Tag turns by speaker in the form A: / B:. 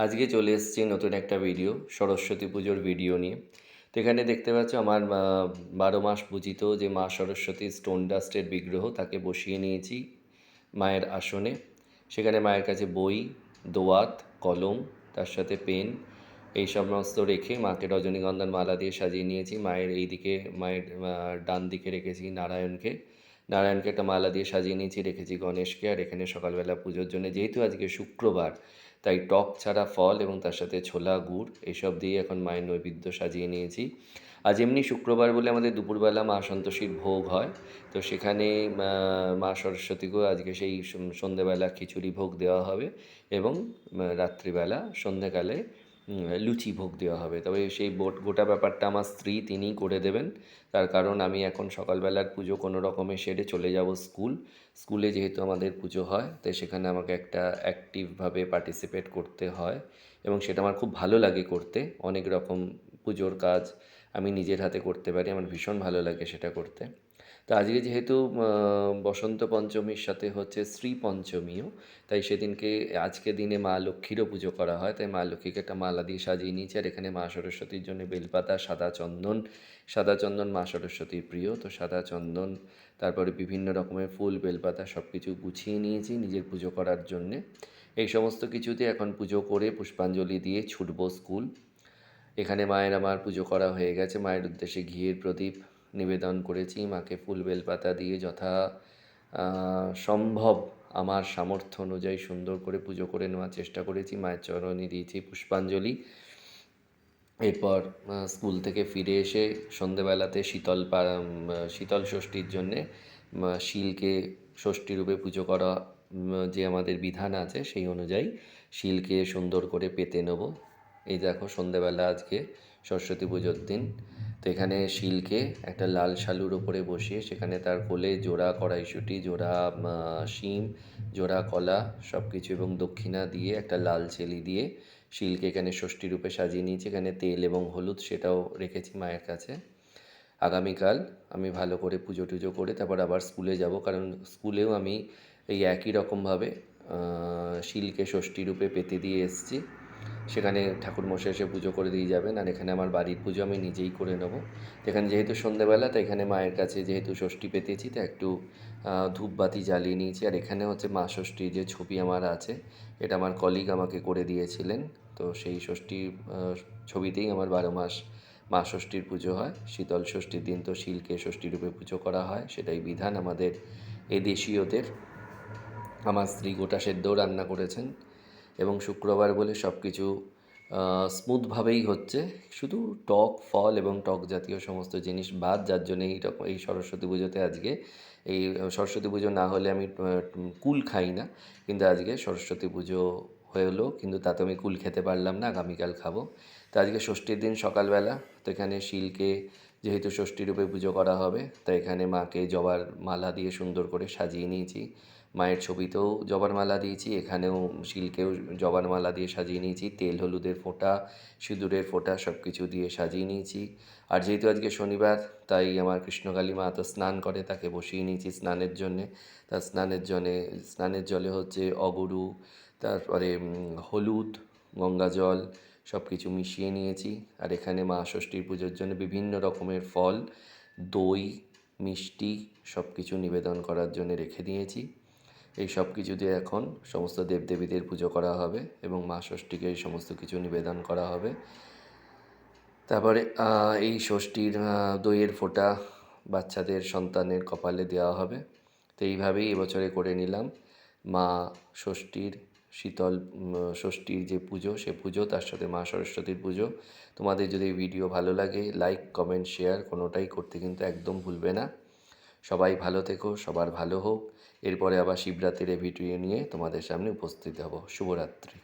A: আজকে চলে এসেছি নতুন একটা ভিডিও, সরস্বতী পুজোর ভিডিও নিয়ে। তো এখানে দেখতে পাচ্ছ আমার 12 মাস পূজিত যে মা সরস্বতীর স্টোন ডাস্টের বিগ্রহ, তাকে বসিয়ে নিয়েছি মায়ের আসনে। সেখানে মায়ের কাছে বই, দোয়াত, কলম, তার সাথে পেন, এই সমস্ত রেখে মাকে রজনীগন্ধার মালা দিয়ে সাজিয়ে নিয়েছি। মায়ের এই দিকে, মায়ের ডান দিকে রেখেছি নারায়ণকে। নারায়ণকে একটা মালা দিয়ে সাজিয়ে নিয়েছি, রেখেছি গণেশকে। আর এখানে সকালবেলা পুজোর জন্য, যেহেতু আজকে শুক্রবার, তাই টক ছাড়া ফল এবং তার সাথে ছোলা গুড় এইসব দিয়ে এখন মায়ের নৈবেদ্য সাজিয়ে নিয়েছি। আজ এমনি শুক্রবার বলে আমাদের দুপুরবেলা মা সন্তোষীর ভোগ হয়। তো সেখানে মা সরস্বতীকেও আজকে সেই সন্ধেবেলা খিচুড়ি ভোগ দেওয়া হবে এবং রাত্রিবেলা সন্ধেকালে লুচি ভোগ দেওয়া হবে। তবে সেই গোটা ব্যাপারটা আমার স্ত্রী, তিনিই করে দেবেন। তার কারণ আমি এখন সকালবেলার পুজো কোনো রকমে সেরে চলে যাব স্কুলে। যেহেতু আমাদের পুজো হয়, তাই সেখানে আমাকে একটা অ্যাক্টিভভাবে পার্টিসিপেট করতে হয় এবং সেটা আমার খুব ভালো লাগে করতে। অনেক রকম পুজোর কাজ আমি নিজের হাতে করতে পারি, আমার ভীষণ ভালো লাগে সেটা করতে। তো আজকে যেহেতু বসন্ত পঞ্চমীর সাথে হচ্ছে শ্রী পঞ্চমীও, তাই সেদিনকে, আজকে দিনে মা লক্ষ্মীরও পুজো করা হয়, তাই মা লক্ষ্মীকে একটা মালা দিয়ে সাজিয়ে নিয়েছি। আর এখানে মা সরস্বতীর জন্য বেলপাতা, সাদা চন্দন মা সরস্বতীর প্রিয়, তো সাদা চন্দন, তারপরে বিভিন্ন রকমের ফুল, বেলপাতা সব কিছু গুছিয়ে নিয়েছি নিজের পুজো করার জন্যে। এই সমস্ত কিছুতে এখন পুজো করে পুষ্পাঞ্জলি দিয়ে ছুটবো স্কুল। এখানে মায়ের আমার পুজো করা হয়ে গেছে। মায়ের উদ্দেশ্যে ঘিয়ের প্রদীপ নিবেদন করেছি। মাকে ফুল বেলপাতা দিয়ে যথা সম্ভব আমার সামর্থ্য অনুযায়ী সুন্দর করে পুজো করে নেওয়ার চেষ্টা করেছি। মায়ের চরণে দিয়েছি পুষ্পাঞ্জলি। এরপর স্কুল থেকে ফিরে এসে সন্ধেবেলাতে শীতল ষষ্ঠীর জন্যে শিলকে ষষ্ঠীরূপে পুজো করা, যে আমাদের বিধান আছে সেই অনুযায়ী শিলকে সুন্দর করে পেতে নেব। এই দেখো সন্ধেবেলা আজকে সরস্বতী পুজোর দিন। তো এখানে শিলকে একটা লাল শালুর ওপরে বসিয়ে সেখানে তার কোলে জোড়া কড়াইশুঁটি, জোড়া শিম, জোড়া কলা সব কিছু এবং দক্ষিণা দিয়ে একটা লাল চেলি দিয়ে শিলকে এখানে ষষ্ঠীরূপে সাজিয়ে নিয়েছি। এখানে তেল এবং হলুদ সেটাও রেখেছি মায়ের কাছে। আগামীকাল আমি ভালো করে পুজো টুজো করে তারপর আবার স্কুলে যাব, কারণ স্কুলেও আমি এই একই রকমভাবে শিলকে ষষ্ঠীরূপে পেতে দিয়ে এসেছি। সেখানে ঠাকুরমশাই এসে পুজো করে দিয়ে যাবেন। আর এখানে আমার বাড়ির পুজো আমি নিজেই করে নেব। তো এখানে যেহেতু সন্ধেবেলা, তাই এখানে মায়ের কাছে যেহেতু ষষ্ঠী পেতেছি, তো একটু ধূপবাতি জ্বালিয়ে নিয়েছি। আর এখানে হচ্ছে মা ষষ্ঠীর যে ছবি আমার আছে, এটা আমার কলিগ আমাকে করে দিয়েছিলেন। তো সেই ষষ্ঠীর ছবিতেই আমার 12 মাস মা ষষ্ঠীর পুজো হয়। শীতল ষষ্ঠীর দিন তো শিলকে ষষ্ঠীরূপে পুজো করা হয়, সেটাই বিধান আমাদের এ দেশীয়দের। আমার স্ত্রী গোটা সেদ্ধও রান্না করেছেন এবং শুক্রবার বলে সব কিছু স্মুথভাবেই হচ্ছে। শুধু টক ফল এবং টক জাতীয় সমস্ত জিনিস বাদ, যার জন্য এই সরস্বতী পুজোতে আজকে, এই সরস্বতী পুজো না হলে আমি কুল খাই না, কিন্তু আজকে সরস্বতী পুজো হলো, কিন্তু তাতে আমি কুল খেতে পারলাম না, আগামীকাল খাবো। তো আজকে ষষ্ঠীর দিন সকালবেলা, তো এখানে শিলকে যেহেতু ষষ্ঠীরূপে পুজো করা হবে, তাই এখানে মাকে জবার মালা দিয়ে সুন্দর করে সাজিয়ে নিয়েছি। মায়ের ছবিতেও জবার মালা দিয়েছি, এখানেও শিলকেও জবার মালা দিয়ে সাজিয়ে নিয়েছি। তেল হলুদের ফোঁটা, সিঁদুরের ফোঁটা সব কিছু দিয়ে সাজিয়ে নিয়েছি। আর যেহেতু আজকে শনিবার, তাই আমার কৃষ্ণকালী মা তো স্নান করে, তাকে বসিয়ে নিয়েছি স্নানের জন্যে। তার স্নানের জলে হচ্ছে অগরু, তারপরে হলুদ, গঙ্গা জল সব কিছু মিশিয়ে নিয়েছি। আর এখানে মা ষষ্ঠীর পুজোর জন্য বিভিন্ন রকমের ফল, দই, মিষ্টি সব কিছু নিবেদন করার জন্য রেখে দিয়েছি। এই সব কিছু দিয়ে এখন সমস্ত দেবদেবীদের পুজো করা হবে এবং মা ষষ্ঠীকে এই সমস্ত কিছু নিবেদন করা হবে। তারপরে এই ষষ্ঠীর দইয়ের ফোঁটা বাচ্চাদের, সন্তানের কপালে দেওয়া হবে। তো এইভাবেই এবছরে করে নিলাম মা ষষ্ঠীর, শীতল ষষ্ঠীর যে পুজো, সে পুজো, তার সাথে মা সরস্বতীর পুজো। তোমাদের যদি এই ভিডিও ভালো লাগে, লাইক, কমেন্ট, শেয়ার কোনোটাই করতে কিন্তু একদম ভুলবে না। সবাই ভালো থেকো, সবার ভালো হোক। এরপরে আবার শিবরাত্রির ভিডিও নিয়ে তোমাদের সামনে উপস্থিত হব। শুভরাত্রি।